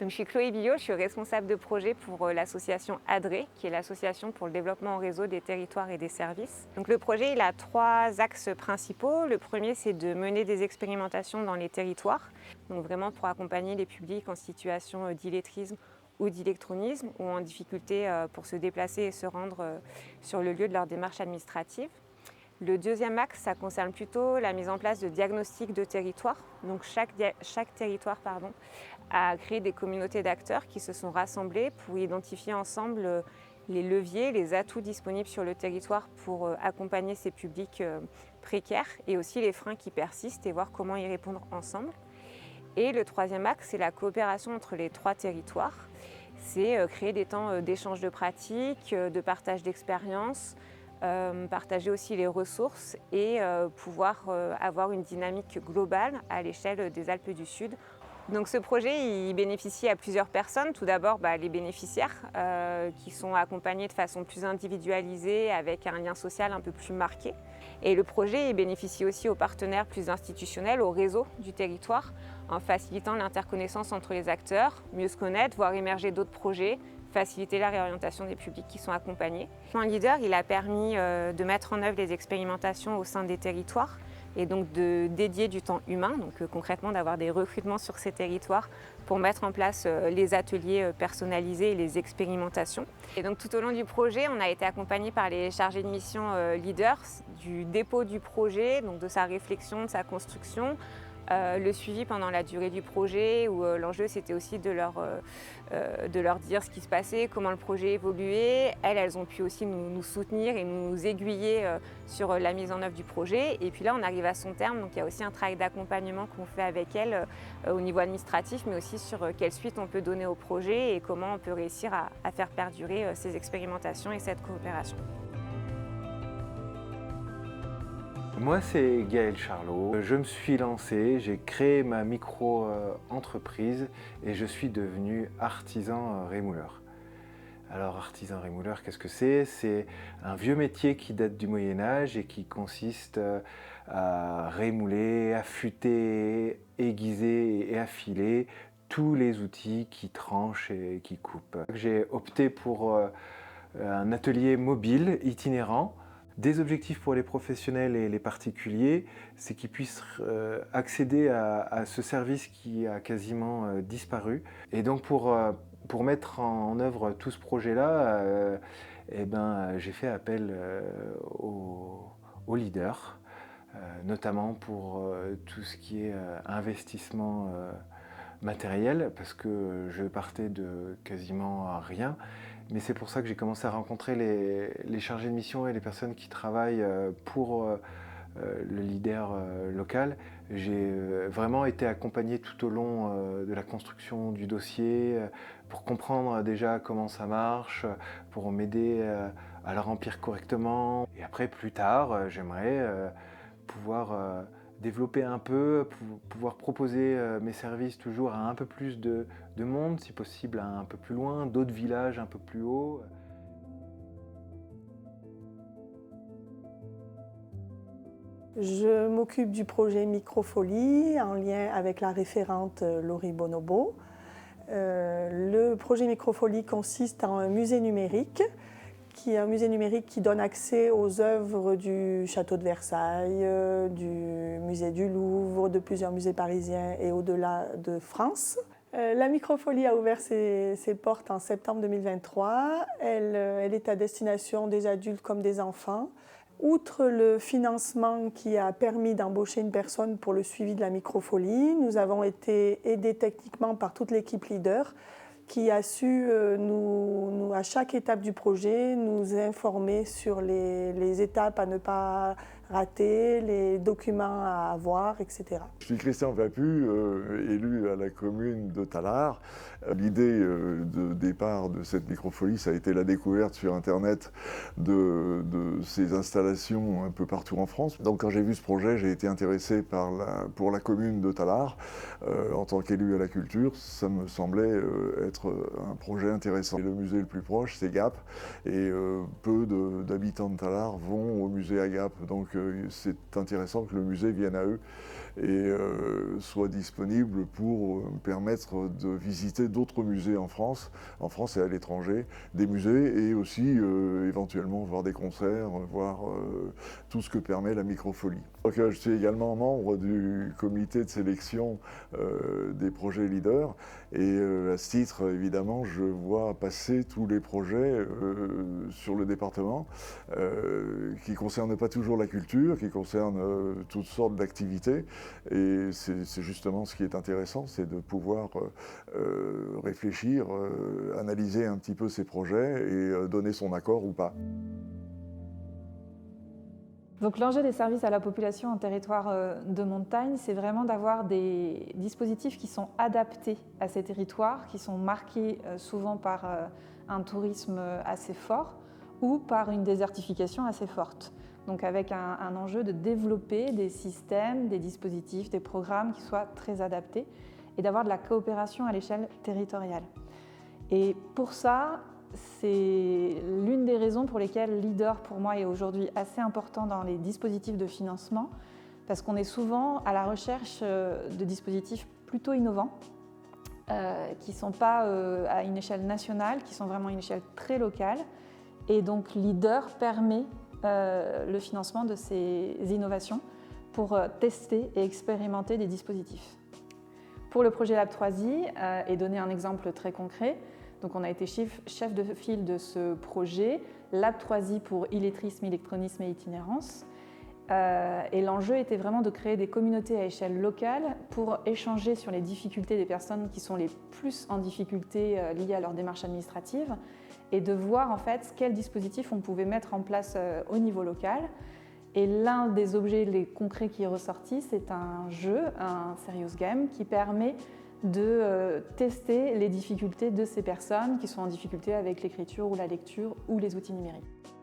Donc, je suis Chloé Billot, je suis responsable de projet pour l'association ADRE, qui est l'association pour le développement en réseau des territoires et des services. Donc, le projet il a 3 axes principaux. Le premier, c'est de mener des expérimentations dans les territoires, donc vraiment pour accompagner les publics en situation d'illettrisme ou d'électronisme ou en difficulté pour se déplacer et se rendre sur le lieu de leur démarche administrative. Le deuxième axe, ça concerne plutôt la mise en place de diagnostics de territoire. Donc chaque territoire a créé des communautés d'acteurs qui se sont rassemblés pour identifier ensemble les leviers, les atouts disponibles sur le territoire pour accompagner ces publics précaires et aussi les freins qui persistent et voir comment y répondre ensemble. Et le troisième axe, c'est la coopération entre les 3 territoires. C'est créer des temps d'échange de pratiques, de partage d'expériences, partager aussi les ressources et pouvoir avoir une dynamique globale à l'échelle des Alpes du Sud. Donc ce projet il bénéficie à plusieurs personnes. Tout d'abord les bénéficiaires qui sont accompagnés de façon plus individualisée avec un lien social un peu plus marqué. Et le projet il bénéficie aussi aux partenaires plus institutionnels, au réseau du territoire, en facilitant l'interconnaissance entre les acteurs, mieux se connaître, voir émerger d'autres projets, faciliter la réorientation des publics qui sont accompagnés. Un leader, il a permis de mettre en œuvre les expérimentations au sein des territoires et donc de dédier du temps humain, donc concrètement d'avoir des recrutements sur ces territoires pour mettre en place les ateliers personnalisés et les expérimentations. Et donc tout au long du projet, on a été accompagné par les chargés de mission leaders du dépôt du projet, donc de sa réflexion, de sa construction, le suivi pendant la durée du projet où l'enjeu c'était aussi de leur dire ce qui se passait, comment le projet évoluait. Elles ont pu aussi nous soutenir et nous aiguiller sur la mise en œuvre du projet. Et puis là on arrive à son terme, donc il y a aussi un travail d'accompagnement qu'on fait avec elles au niveau administratif, mais aussi sur quelle suite on peut donner au projet et comment on peut réussir à faire perdurer ces expérimentations et cette coopération. Moi, c'est Gaël Charlot. Je me suis lancé, j'ai créé ma micro-entreprise et je suis devenu artisan rémouleur. Alors, artisan rémouleur, qu'est-ce que c'est? C'est un vieux métier qui date du Moyen-Âge et qui consiste à rémouler, affûter, aiguiser et affiler tous les outils qui tranchent et qui coupent. J'ai opté pour un atelier mobile, itinérant. Des objectifs pour les professionnels et les particuliers, c'est qu'ils puissent accéder à ce service qui a quasiment disparu. Et donc pour mettre en œuvre tout ce projet-là, j'ai fait appel aux leaders, notamment pour tout ce qui est investissement matériel, parce que je partais de quasiment rien. Mais c'est pour ça que j'ai commencé à rencontrer les chargés de mission et les personnes qui travaillent pour le leader local. J'ai vraiment été accompagné tout au long de la construction du dossier pour comprendre déjà comment ça marche, pour m'aider à le remplir correctement. Et après, plus tard, j'aimerais pouvoir développer un peu, pouvoir proposer mes services toujours à un peu plus de monde, si possible un peu plus loin, d'autres villages un peu plus haut. Je m'occupe du projet Microfolie en lien avec la référente Laurie Bonobo. Le projet Microfolie consiste en un musée numérique qui est un musée numérique qui donne accès aux œuvres du château de Versailles, du musée du Louvre, de plusieurs musées parisiens et au-delà de France. La Microfolie a ouvert ses portes en septembre 2023. Elle est à destination des adultes comme des enfants. Outre le financement qui a permis d'embaucher une personne pour le suivi de la Microfolie, nous avons été aidés techniquement par toute l'équipe leader qui a su, à chaque étape du projet, nous informer sur les étapes à ne pas rater, les documents à avoir, etc. Je suis Christian Vapu, élu à la commune de Tallard. L'idée de départ de cette microfolie, ça a été la découverte sur Internet de ces installations un peu partout en France. Donc quand j'ai vu ce projet, j'ai été intéressé pour la commune de Tallard. En tant qu'élu à la culture, ça me semblait être un projet intéressant. Et le musée le plus proche, c'est Gap, et peu d'habitants de Tallard vont au musée Agape. Donc c'est intéressant que le musée vienne à eux et soit disponible pour permettre de visiter d'autres musées en France et à l'étranger, des musées et aussi éventuellement voir des concerts, voir tout ce que permet la microfolie. Donc, je suis également membre du comité de sélection des projets leaders et à ce titre, évidemment, je vois passer tous les projets sur le département qui ne concernent pas toujours la culture, qui concernent toutes sortes d'activités. Et c'est justement ce qui est intéressant, c'est de pouvoir réfléchir, analyser un petit peu ces projets et donner son accord ou pas. Donc l'enjeu des services à la population en territoire de montagne, c'est vraiment d'avoir des dispositifs qui sont adaptés à ces territoires, qui sont marqués souvent par un tourisme assez fort ou par une désertification assez forte. Donc avec un enjeu de développer des systèmes, des dispositifs, des programmes qui soient très adaptés et d'avoir de la coopération à l'échelle territoriale. Et pour ça, c'est l'une des raisons pour lesquelles Leader, pour moi, est aujourd'hui assez important dans les dispositifs de financement, parce qu'on est souvent à la recherche de dispositifs plutôt innovants, qui ne sont pas à une échelle nationale, qui sont vraiment à une échelle très locale. Et donc Leader permet le financement de ces innovations pour tester et expérimenter des dispositifs. Pour le projet Lab 3i, et donner un exemple très concret, donc on a été chef de file de ce projet, Lab 3i pour illettrisme, électronisme et itinérance. Et l'enjeu était vraiment de créer des communautés à échelle locale pour échanger sur les difficultés des personnes qui sont les plus en difficulté liées à leur démarche administrative et de voir en fait quels dispositifs on pouvait mettre en place au niveau local. Et l'un des objets les concrets qui est ressorti, c'est un jeu, un serious game, qui permet de tester les difficultés de ces personnes qui sont en difficulté avec l'écriture ou la lecture ou les outils numériques.